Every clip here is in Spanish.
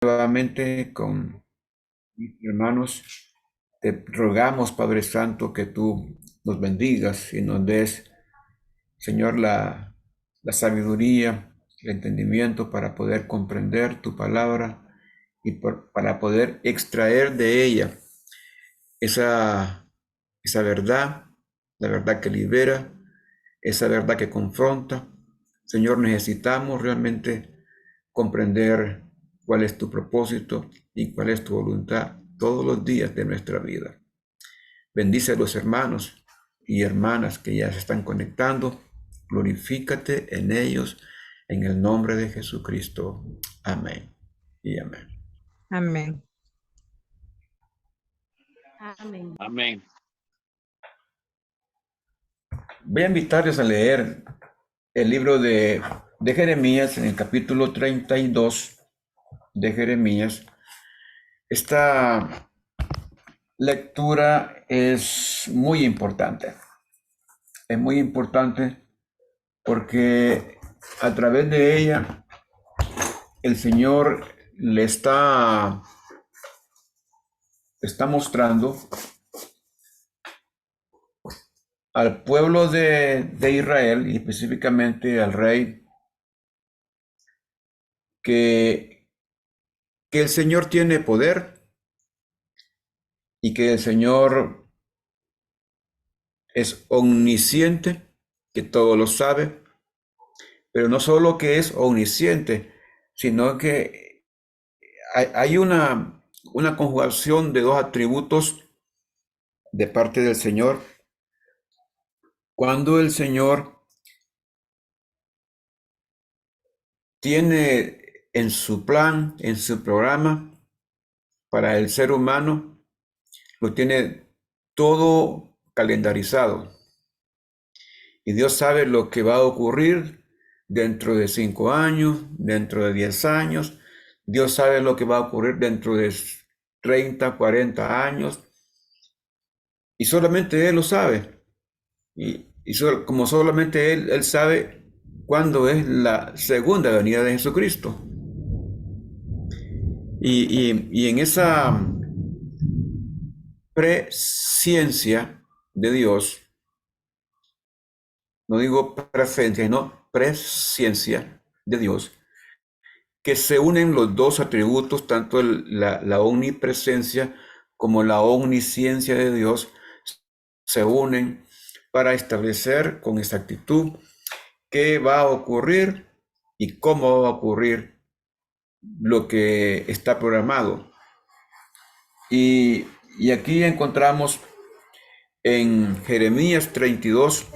nuevamente con mis hermanos. Te rogamos, Padre Santo, que tú nos bendigas y nos des, Señor, la sabiduría, el entendimiento para poder comprender tu palabra y para poder extraer de ella esa, esa verdad, la verdad que libera, esa verdad que confronta. Señor, necesitamos realmente comprender cuál es tu propósito y cuál es tu voluntad todos los días de nuestra vida. Bendice a los hermanos y hermanas que ya se están conectando. Glorifícate en ellos en el nombre de Jesucristo. Amén y amén. Amén. Amén. Amén. Voy a invitarles a leer el libro de Jeremías en el capítulo 32 de Jeremías. Esta lectura es muy importante. Es muy importante porque a través de ella el Señor le está mostrando al pueblo de Israel y específicamente al rey que el Señor tiene poder y que el Señor es omnisciente, que todo lo sabe, pero no solo que es omnisciente, sino que hay una conjugación de dos atributos de parte del Señor. Cuando el Señor tiene en su plan, en su programa para el ser humano, lo tiene todo calendarizado. Y Dios sabe lo que va a ocurrir dentro de 5 años, dentro de 10 años. Dios sabe lo que va a ocurrir dentro de 30, 40 años. Y solamente Él lo sabe. Como solamente Él sabe cuándo es la segunda venida de Jesucristo. Y en esa presciencia de Dios, no digo presencia, sino presciencia de Dios, que se unen los dos atributos, tanto la omnipresencia como la omnisciencia de Dios, se unen para establecer con exactitud qué va a ocurrir y cómo va a ocurrir lo que está programado. Y aquí encontramos en Jeremías 32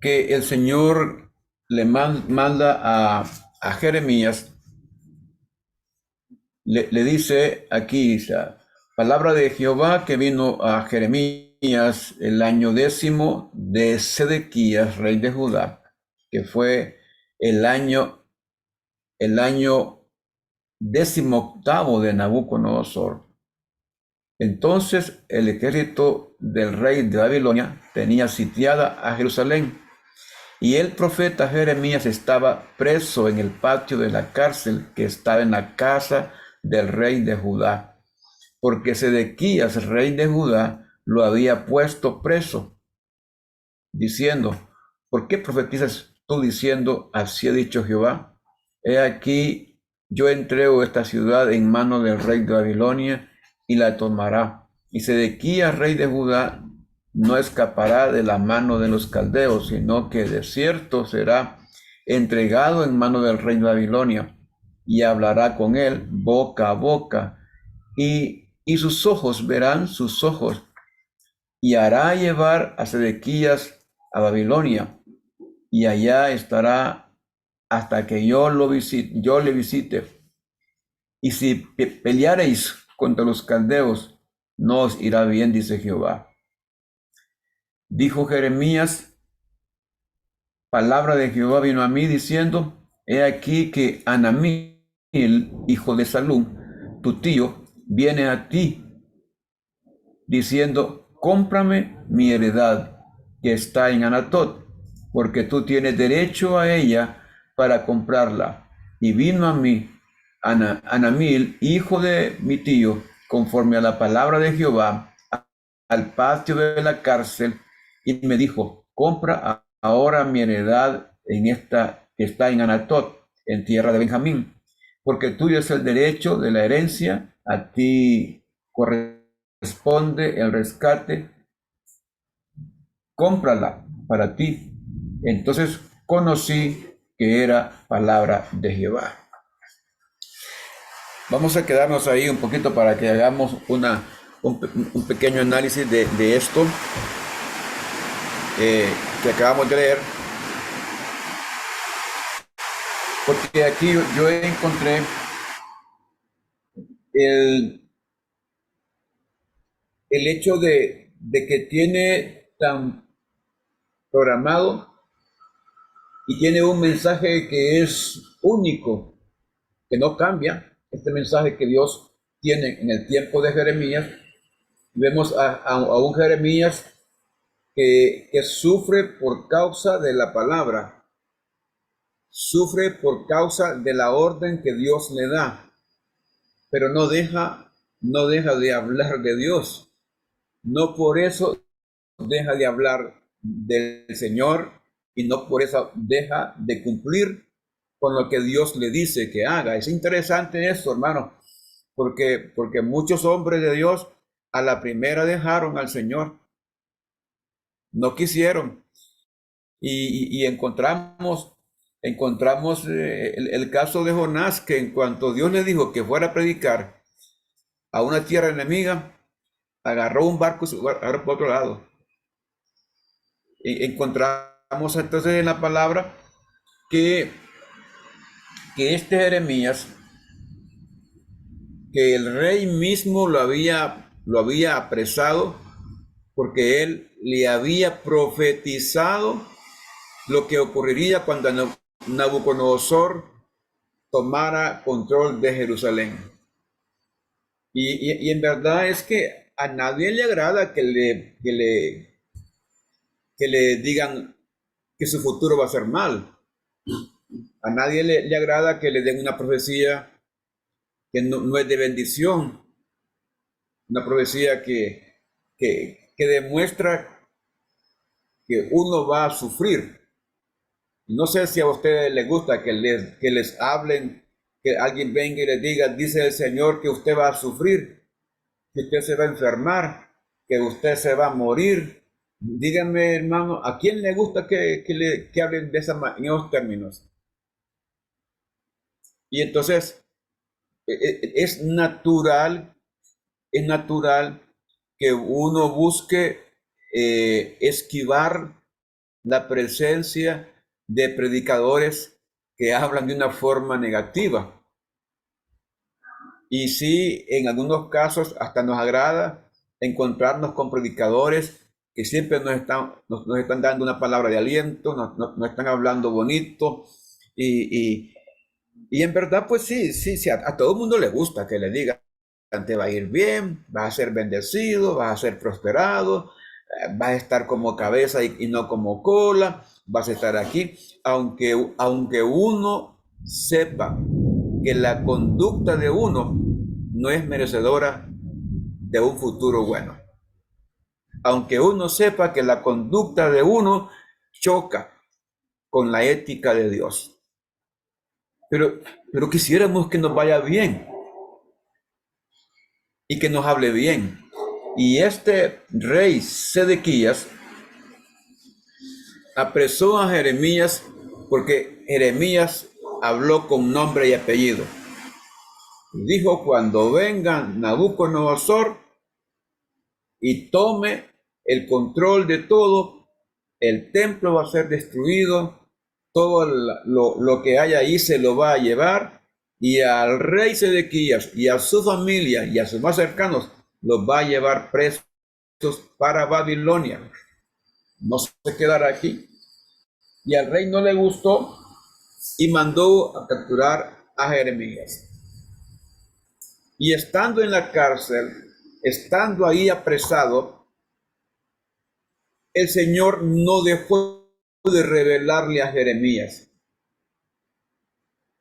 que el Señor le manda a Jeremías, le dice aquí, palabra de Jehová que vino a Jeremías el año 10 de Sedequías, rey de Judá, que fue el año 18 de Nabucodonosor. Entonces el ejército del rey de Babilonia tenía sitiada a Jerusalén, y el profeta Jeremías estaba preso en el patio de la cárcel que estaba en la casa del rey de Judá, porque Sedequías, rey de Judá, lo había puesto preso, diciendo: ¿por qué profetizas tú diciendo, así ha dicho Jehová? He aquí, yo entrego esta ciudad en mano del rey de Babilonia, y la tomará. Y Sedequías, rey de Judá, no escapará de la mano de los caldeos, sino que de cierto será entregado en mano del rey de Babilonia, y hablará con él boca a boca, y sus ojos verán sus ojos, y hará llevar a Sedequías a Babilonia, y allá estará hasta que yo le visite. Y si peleareis contra los caldeos, no os irá bien, dice Jehová. Dijo Jeremías: palabra de Jehová vino a mí diciendo: he aquí que Anamí, el hijo de Salum, tu tío, viene a ti diciendo: cómprame mi heredad que está en Anatot, porque tú tienes derecho a ella para comprarla. Y vino a mí Anamil, hijo de mi tío, conforme a la palabra de Jehová, al patio de la cárcel y me dijo, compra ahora mi heredad en esta que está en Anatot, en tierra de Benjamín, porque tuyo es el derecho de la herencia, a ti corresponde el rescate, cómprala para ti. Entonces conocí que era palabra de Jehová. Vamos a quedarnos ahí un poquito para que hagamos un pequeño análisis de esto que acabamos de leer, porque aquí yo encontré el, el hecho de que tiene tan programado y tiene un mensaje que es único, que no cambia, este mensaje que Dios tiene en el tiempo de Jeremías. Vemos a un Jeremías que sufre por causa de la palabra, sufre por causa de la orden que Dios le da, pero no deja de hablar de Dios. No por eso deja de hablar del Señor y no por eso deja de cumplir con lo que Dios le dice que haga. Es interesante esto, hermano, porque muchos hombres de Dios a la primera dejaron al Señor, no quisieron. Y encontramos el caso de Jonás, que en cuanto Dios le dijo que fuera a predicar a una tierra enemiga, agarró un barco y se agarró por otro lado. Encontramos entonces en la palabra que, que este Jeremías, que el rey mismo lo había apresado porque él le había profetizado lo que ocurriría cuando Nabucodonosor tomara control de Jerusalén. Y en verdad es que a nadie le agrada que le digan que su futuro va a ser mal. A nadie le agrada que le den una profecía que no es de bendición, una profecía que demuestra que uno va a sufrir. No sé si a ustedes les gusta que les hablen, que alguien venga y les diga, dice el Señor que usted va a sufrir, que usted se va a enfermar, que usted se va a morir. Díganme, hermano, ¿a quién le gusta que hablen de en esos términos? Y entonces es natural, que uno busque esquivar la presencia de predicadores que hablan de una forma negativa. Y sí, en algunos casos hasta nos agrada encontrarnos con predicadores que siempre nos están dando una palabra de aliento, nos están hablando bonito. Y en verdad, pues sí, a todo el mundo le gusta que le digan, te va a ir bien, vas a ser bendecido, vas a ser prosperado, vas a estar como cabeza y no como cola, vas a estar aquí, aunque uno sepa que la conducta de uno no es merecedora de un futuro bueno. Aunque uno sepa que la conducta de uno choca con la ética de Dios. Pero quisiéramos que nos vaya bien y que nos hable bien. Y este rey Sedequías apresó a Jeremías porque Jeremías habló con nombre y apellido. Dijo, cuando venga Nabucodonosor y tome el control de todo, el templo va a ser destruido, todo lo que hay ahí se lo va a llevar, y al rey Sedequías y a su familia y a sus más cercanos los va a llevar presos para Babilonia. No se quedará aquí. Y al rey no le gustó y mandó a capturar a Jeremías. Y estando en la cárcel, estando ahí apresado, el Señor no dejó de revelarle a Jeremías.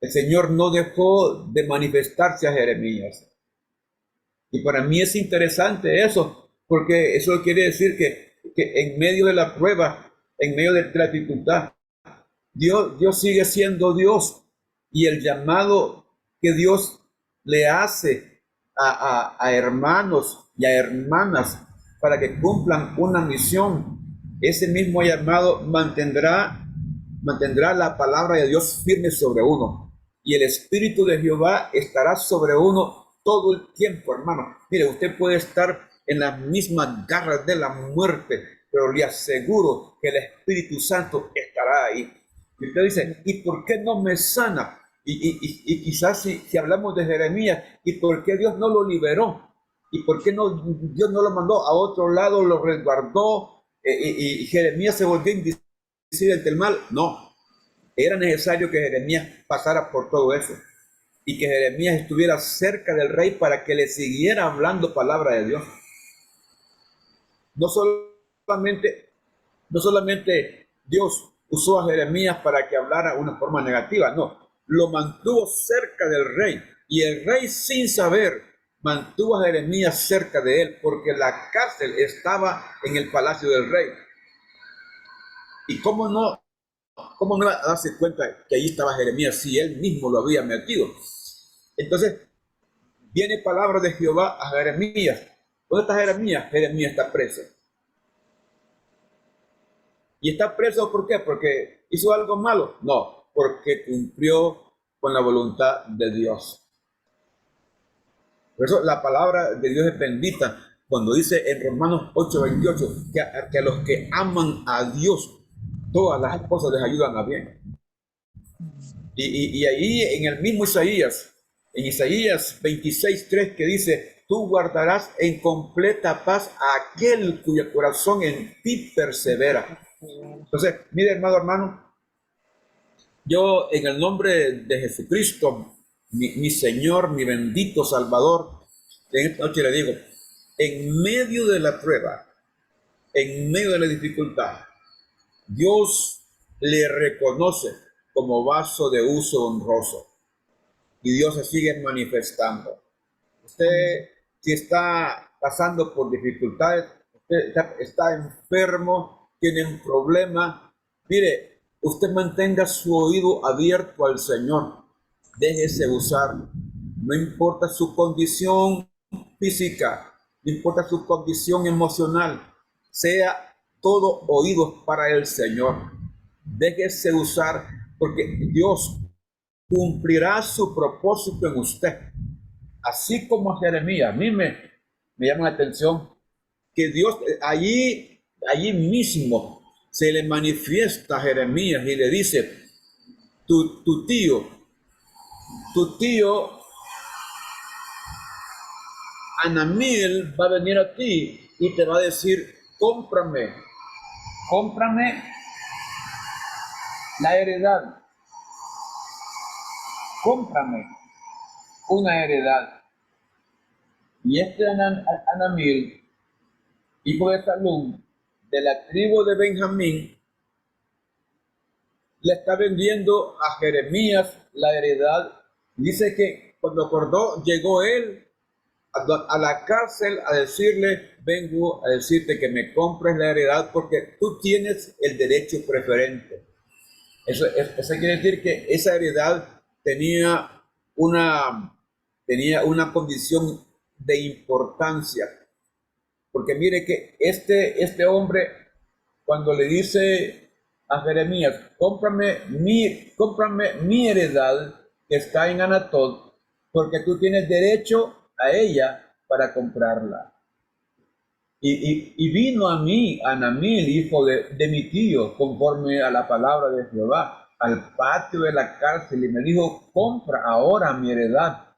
El Señor no dejó de manifestarse a Jeremías. Y para mí es interesante eso, porque eso quiere decir que en medio de la prueba, en medio de la dificultad, Dios sigue siendo Dios. Y el llamado que Dios le hace a hermanos y a hermanas para que cumplan una misión, ese mismo llamado mantendrá la palabra de Dios firme sobre uno. Y el Espíritu de Jehová estará sobre uno todo el tiempo, hermano. Mire, usted puede estar en las mismas garras de la muerte, pero le aseguro que el Espíritu Santo estará ahí. Y usted dice, ¿y por qué no me sana? Y quizás si hablamos de Jeremías, ¿y por qué Dios no lo liberó? ¿Y por qué no, Dios no lo mandó a otro lado, lo resguardó? Y Jeremías se volvió invisible ante el mal. No, era necesario que Jeremías pasara por todo eso y que Jeremías estuviera cerca del rey para que le siguiera hablando palabra de Dios. No solamente, no solamente Dios usó a Jeremías para que hablara de una forma negativa, no, lo mantuvo cerca del rey y el rey sin saber mantuvo a Jeremías cerca de él porque la cárcel estaba en el palacio del rey. ¿Y cómo no darse cuenta que ahí estaba Jeremías si él mismo lo había metido? Entonces viene palabra de Jehová a Jeremías. ¿Dónde está Jeremías? Jeremías está preso. ¿Y está preso por qué? ¿Porque hizo algo malo? No, porque cumplió con la voluntad de Dios. Por eso la palabra de Dios es bendita cuando dice en Romanos 8:28 que a los que aman a Dios todas las cosas les ayudan a bien. Y ahí en el mismo Isaías, en Isaías 26:3 que dice, tú guardarás en completa paz a aquel cuyo corazón en ti persevera. Entonces, mire hermano, yo en el nombre de Jesucristo, mi Señor, mi bendito Salvador, en esta noche le digo, en medio de la prueba, en medio de la dificultad, Dios le reconoce como vaso de uso honroso y Dios se sigue manifestando. Usted, si está pasando por dificultades, usted está enfermo, tiene un problema, mire, usted mantenga su oído abierto al Señor, déjese usar, no importa su condición física, no importa su condición emocional, sea todo oídos para el Señor, déjese usar porque Dios cumplirá su propósito en usted. Así como a Jeremías, a mí me llama la atención que Dios allí mismo se le manifiesta a Jeremías y le dice, tu tío Anamil va a venir a ti y te va a decir, cómprame la heredad, cómprame una heredad. Y este Anamil, hijo de Salum, de la tribu de Benjamín, le está vendiendo a Jeremías la heredad. Dice que cuando acordó, llegó él a la cárcel a decirle, vengo a decirte que me compres la heredad porque tú tienes el derecho preferente. Eso quiere decir que esa heredad una, tenía una condición de importancia. Porque mire que este hombre, cuando le dice a Jeremías, cómprame mi heredad que está en Anatot, porque tú tienes derecho a ella para comprarla. Y vino a mí Anamil, hijo de mi tío, conforme a la palabra de Jehová, al patio de la cárcel y me dijo, compra ahora mi heredad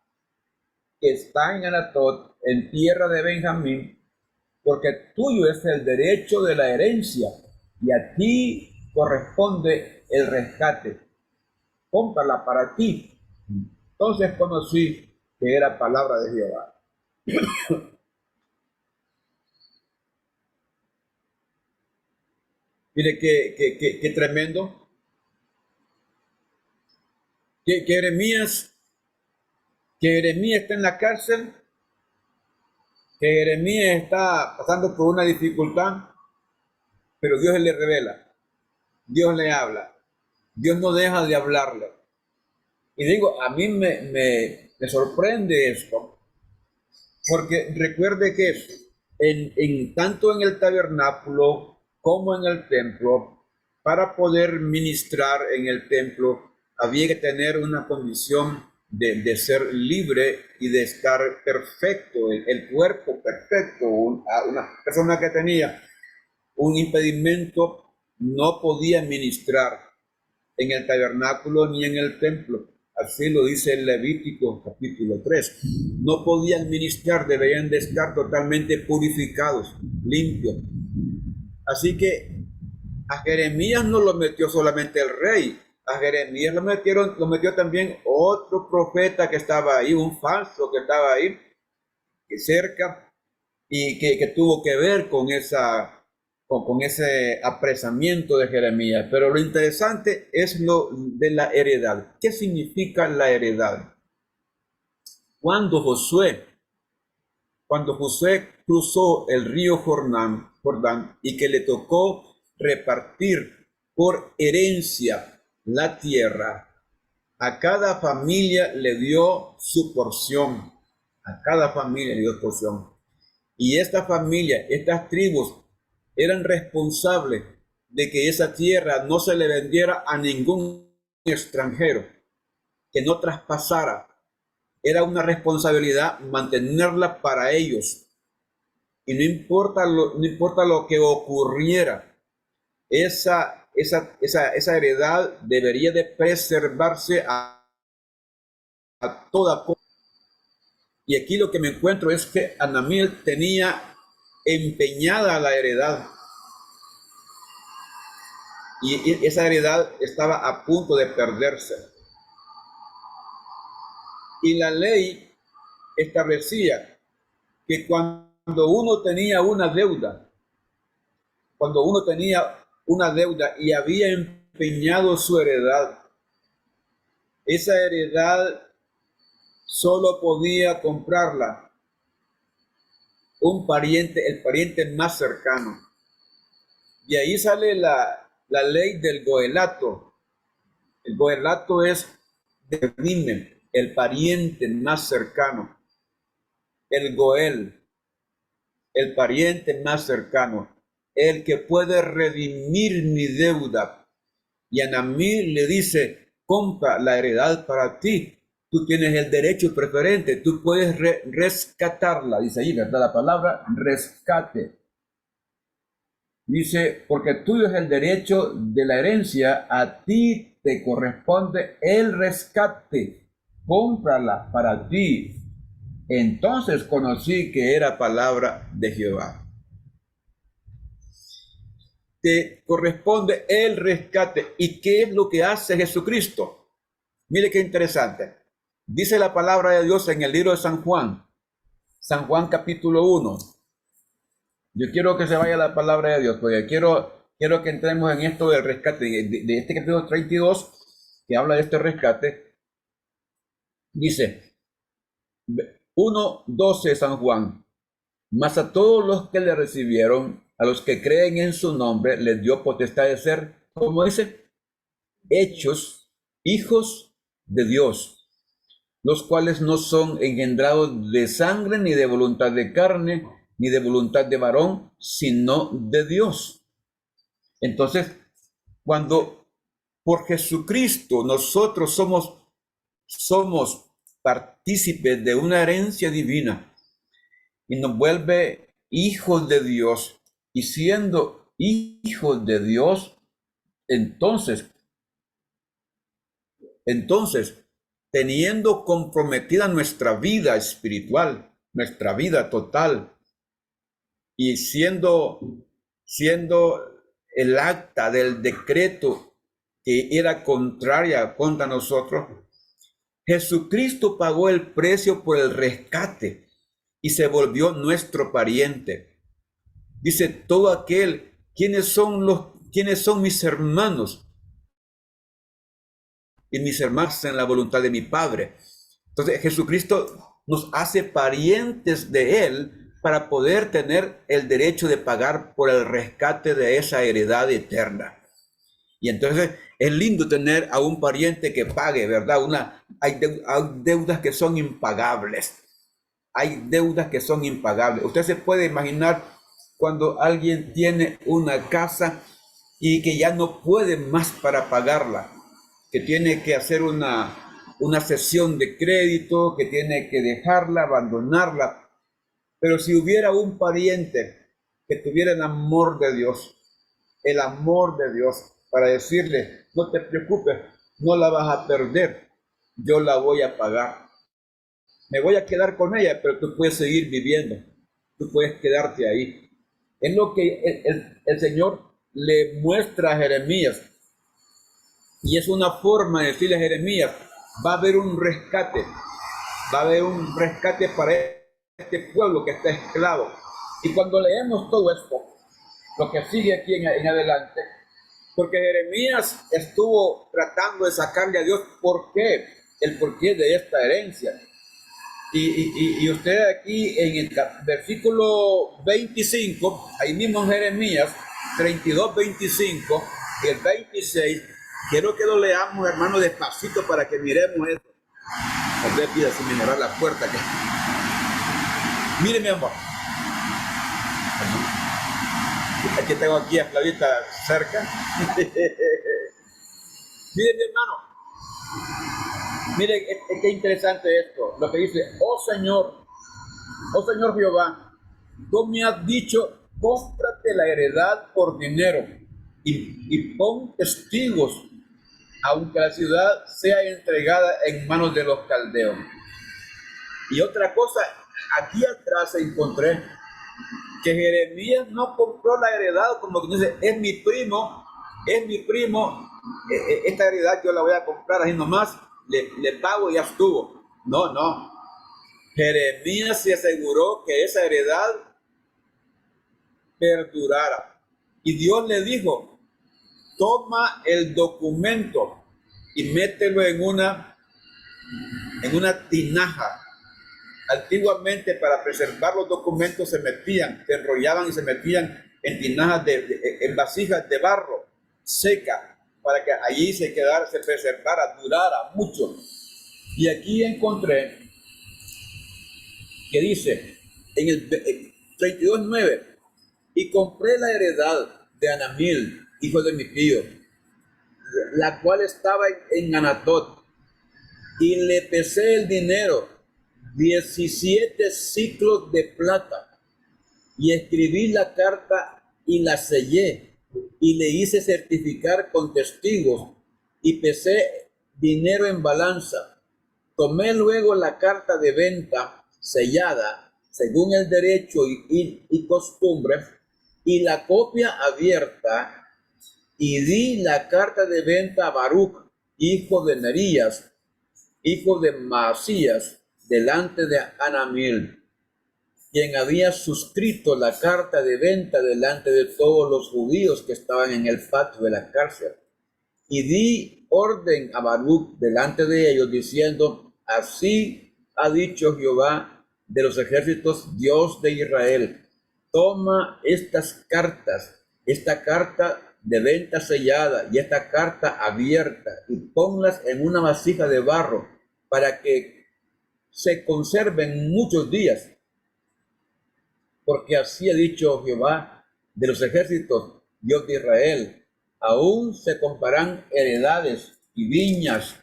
que está en Anatot, en tierra de Benjamín, porque tuyo es el derecho de la herencia y a ti corresponde el rescate. Cómprala para ti. Entonces conocí que era palabra de Jehová. Mire qué tremendo. que Jeremías está en la cárcel, que Jeremías está pasando por una dificultad, pero Dios le revela, Dios le habla, Dios no deja de hablarle. Y digo, a mí me sorprende esto, porque recuerde que tanto en el tabernáculo como en el templo, para poder ministrar en el templo, había que tener una condición de ser libre y de estar perfecto, el cuerpo perfecto. Una persona que tenía un impedimento no podía ministrar en el tabernáculo ni en el templo. Así lo dice el Levítico capítulo 3. No podían ministrar, debían de estar totalmente purificados, limpios. Así que a Jeremías no lo metió solamente el rey, a Jeremías lo metió también otro profeta que estaba ahí, un falso que estaba ahí, que cerca, y que tuvo que ver con ese apresamiento de Jeremías. Pero lo interesante es lo de la heredad. ¿Qué significa la heredad? Cuando Josué, cuando Josué cruzó el río Jordán y que le tocó repartir por herencia la tierra, a cada familia le dio su porción. A cada familia le dio porción. Y esta familia, estas tribus, eran responsables de que esa tierra no se le vendiera a ningún extranjero, que no traspasara. Era una responsabilidad mantenerla para ellos. Y no importa lo que ocurriera, esa heredad debería de preservarse a toda costa. Y aquí lo que me encuentro es que Anamías tenía empeñada la heredad. Y esa heredad estaba a punto de perderse. Y la ley establecía que cuando uno tenía una deuda, y había empeñado su heredad, esa heredad solo podía comprarla un pariente, el pariente más cercano. Y ahí sale la ley del goelato. El goelato es el pariente más cercano. El goel, el pariente más cercano, el que puede redimir mi deuda. Y Anamí le dice, compra la heredad para ti. Tú tienes el derecho preferente, tú puedes rescatarla. Dice ahí, ¿verdad? La palabra rescate. Dice, porque tuyo es el derecho de la herencia, a ti te corresponde el rescate. Cómprala para ti. Entonces conocí que era palabra de Jehová. Te corresponde el rescate. ¿Y qué es lo que hace Jesucristo? Mire qué interesante. Dice la palabra de Dios en el libro de San Juan capítulo 1. Yo quiero que se vaya la palabra de Dios, porque quiero que entremos en esto del rescate, de este capítulo 32, que habla de este rescate. Dice 1:12 San Juan, mas a todos los que le recibieron, a los que creen en su nombre, les dio potestad de ser, como dice, hechos hijos de Dios, los cuales no son engendrados de sangre, ni de voluntad de carne, ni de voluntad de varón, sino de Dios. Entonces, cuando por Jesucristo nosotros somos partícipes de una herencia divina y nos vuelve hijos de Dios, y siendo hijos de Dios, entonces, teniendo comprometida nuestra vida espiritual, nuestra vida total, y siendo el acta del decreto que era contraria contra nosotros, Jesucristo pagó el precio por el rescate y se volvió nuestro pariente. Dice todo ¿quiénes son mis hermanos? y mis hermanos hacen la voluntad de mi Padre. Entonces Jesucristo nos hace parientes de Él para poder tener el derecho de pagar por el rescate de esa heredad eterna. Y entonces es lindo tener a un pariente que pague, ¿verdad? Hay deudas que son impagables. Hay deudas que son impagables. Usted se puede imaginar cuando alguien tiene una casa y que ya no puede más para pagarla, que tiene que hacer una cesión de crédito, que tiene que dejarla, abandonarla. Pero si hubiera un pariente que tuviera el amor de Dios, para decirle, no te preocupes, no la vas a perder, yo la voy a pagar. Me voy a quedar con ella, pero tú puedes seguir viviendo, tú puedes quedarte ahí. Es lo que el Señor le muestra a Jeremías. Y es una forma de decirle a Jeremías, va a haber un rescate para este pueblo que está esclavo. Y cuando leemos todo esto, lo que sigue aquí en adelante, porque Jeremías estuvo tratando de sacarle a Dios el porqué de esta herencia. Y usted aquí en el versículo 25, ahí mismo en Jeremías 32, 25 y el 26, quiero que lo leamos, hermano, despacito para que miremos esto. Tal vez pida sin ignorar la puerta. Mire, mi amor. Aquí tengo aquí a Flavita cerca. Mire, mi hermano. Mire, qué interesante esto. Lo que dice, oh Señor Jehová, tú me has dicho, cómprate la heredad por dinero y pon testigos, aunque la ciudad sea entregada en manos de los caldeos. Y otra cosa, aquí atrás encontré que Jeremías no compró la heredad como que dice, es mi primo, esta heredad yo la voy a comprar así nomás, le pago y ya estuvo. No. Jeremías se aseguró que esa heredad perdurara. Y Dios le dijo, toma el documento y mételo en una tinaja. Antiguamente, para preservar los documentos se enrollaban y se metían en tinajas en vasijas de barro seca, para que allí se preservara, durara mucho. Y aquí encontré que dice en el 32:9, y compré la heredad de Anamil, hijo de mi tío, la cual estaba en Anatot, y le pesé el dinero, 17 ciclos de plata, y escribí la carta y la sellé, y le hice certificar con testigos, y pesé dinero en balanza. Tomé luego la carta de venta sellada, según el derecho y costumbre, y la copia abierta, y di la carta de venta a Baruch, hijo de Nerías, hijo de Maasías, delante de Anamil, quien había suscrito la carta de venta delante de todos los judíos que estaban en el patio de la cárcel. Y di orden a Baruch delante de ellos, diciendo, así ha dicho Jehová de los ejércitos, Dios de Israel, toma estas cartas, esta carta de venta sellada y esta carta abierta, y ponlas en una vasija de barro para que se conserven muchos días, porque así ha dicho Jehová de los ejércitos, Dios de Israel, aún se comprarán heredades y viñas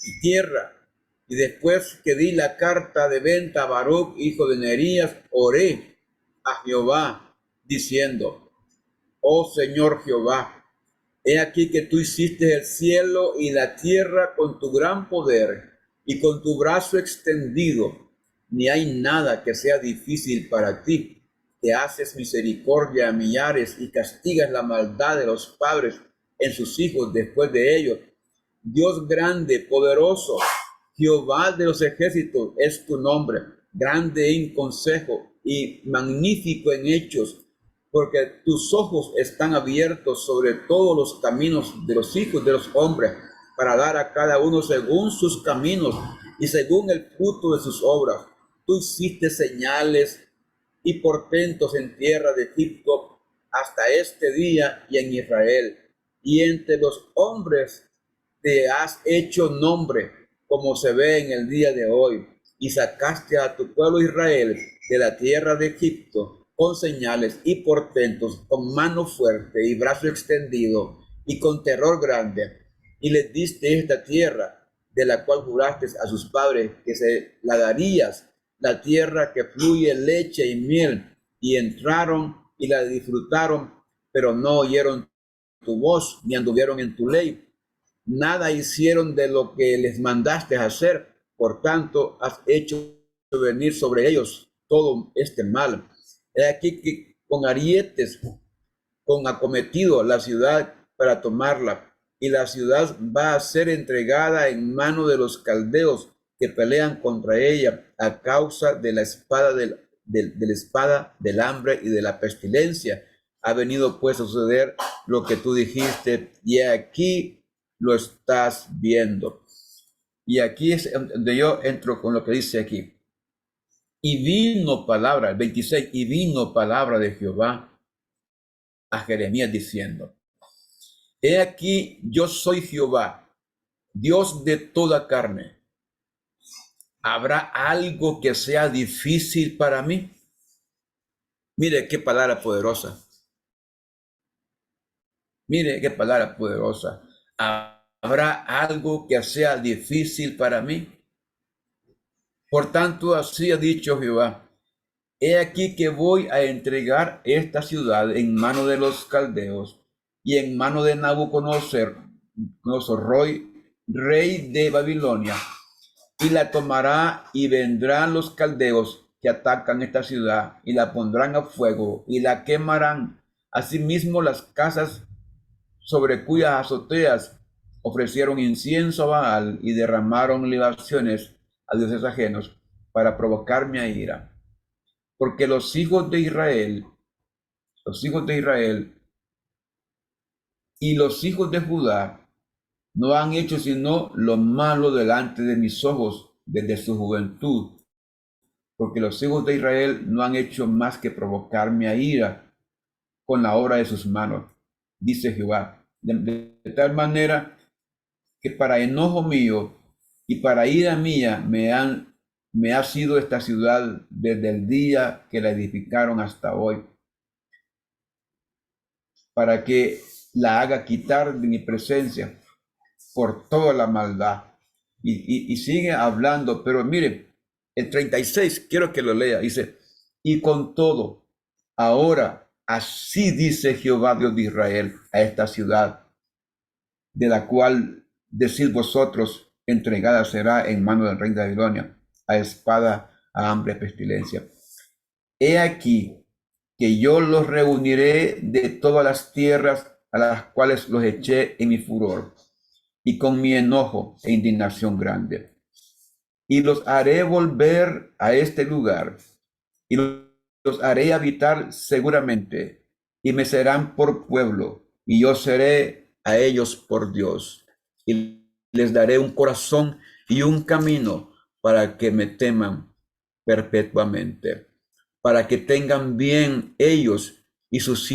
y tierra. Y después que di la carta de venta a Baruch, hijo de Nerías, oré a Jehová, diciendo, oh Señor Jehová, he aquí que tú hiciste el cielo y la tierra con tu gran poder y con tu brazo extendido. Ni hay nada que sea difícil para ti. Te haces misericordia a millares y castigas la maldad de los padres en sus hijos después de ellos. Dios grande, poderoso, Jehová de los ejércitos es tu nombre, grande en consejo y magnífico en hechos, porque tus ojos están abiertos sobre todos los caminos de los hijos de los hombres, para dar a cada uno según sus caminos y según el fruto de sus obras. Tú hiciste señales y portentos en tierra de Egipto hasta este día y en Israel. Y entre los hombres te has hecho nombre, como se ve en el día de hoy. Y sacaste a tu pueblo Israel de la tierra de Egipto con señales y portentos, con mano fuerte y brazo extendido y con terror grande. Y les diste esta tierra, de la cual juraste a sus padres que se la darías, la tierra que fluye leche y miel, y entraron y la disfrutaron, pero no oyeron tu voz, ni anduvieron en tu ley. Nada hicieron de lo que les mandaste hacer, por tanto has hecho venir sobre ellos todo este mal. He aquí que con arietes, con acometido la ciudad para tomarla, y la ciudad va a ser entregada en mano de los caldeos que pelean contra ella a causa de la espada de la espada, del hambre y de la pestilencia. Ha venido pues a suceder lo que tú dijiste, y aquí lo estás viendo. Y aquí es donde yo entro con lo que dice aquí. Y vino palabra, el 26, y vino palabra de Jehová a Jeremías diciendo: He aquí, yo soy Jehová, Dios de toda carne. ¿Habrá algo que sea difícil para mí? Mire qué palabra poderosa. Mire qué palabra poderosa. ¿Habrá algo que sea difícil para mí? Por tanto, así ha dicho Jehová: He aquí que voy a entregar esta ciudad en mano de los caldeos y en mano de Nabucodonosor, rey de Babilonia, y la tomará, y vendrán los caldeos que atacan esta ciudad y la pondrán a fuego y la quemarán. Asimismo, las casas sobre cuyas azoteas ofrecieron incienso a Baal y derramaron libaciones a dioses ajenos para provocarme a ira. Porque los hijos de Israel y los hijos de Judá no han hecho sino lo malo delante de mis ojos desde su juventud, porque los hijos de Israel no han hecho más que provocarme a ira con la obra de sus manos, dice Jehová, de tal manera que para enojo mío y para ira mía me ha sido esta ciudad desde el día que la edificaron hasta hoy, para que la haga quitar de mi presencia por toda la maldad. Y sigue hablando, pero mire, el 36, quiero que lo lea, dice: y con todo, ahora así dice Jehová Dios de Israel a esta ciudad, de la cual decís vosotros, entregada será en mano del rey de Babilonia, a espada, a hambre, a pestilencia. He aquí que yo los reuniré de todas las tierras a las cuales los eché en mi furor y con mi enojo e indignación grande. Y los haré volver a este lugar, y los haré habitar seguramente, y me serán por pueblo, y yo seré a ellos por Dios. Y les daré un corazón y un camino para que me teman perpetuamente, para que tengan bien ellos y sus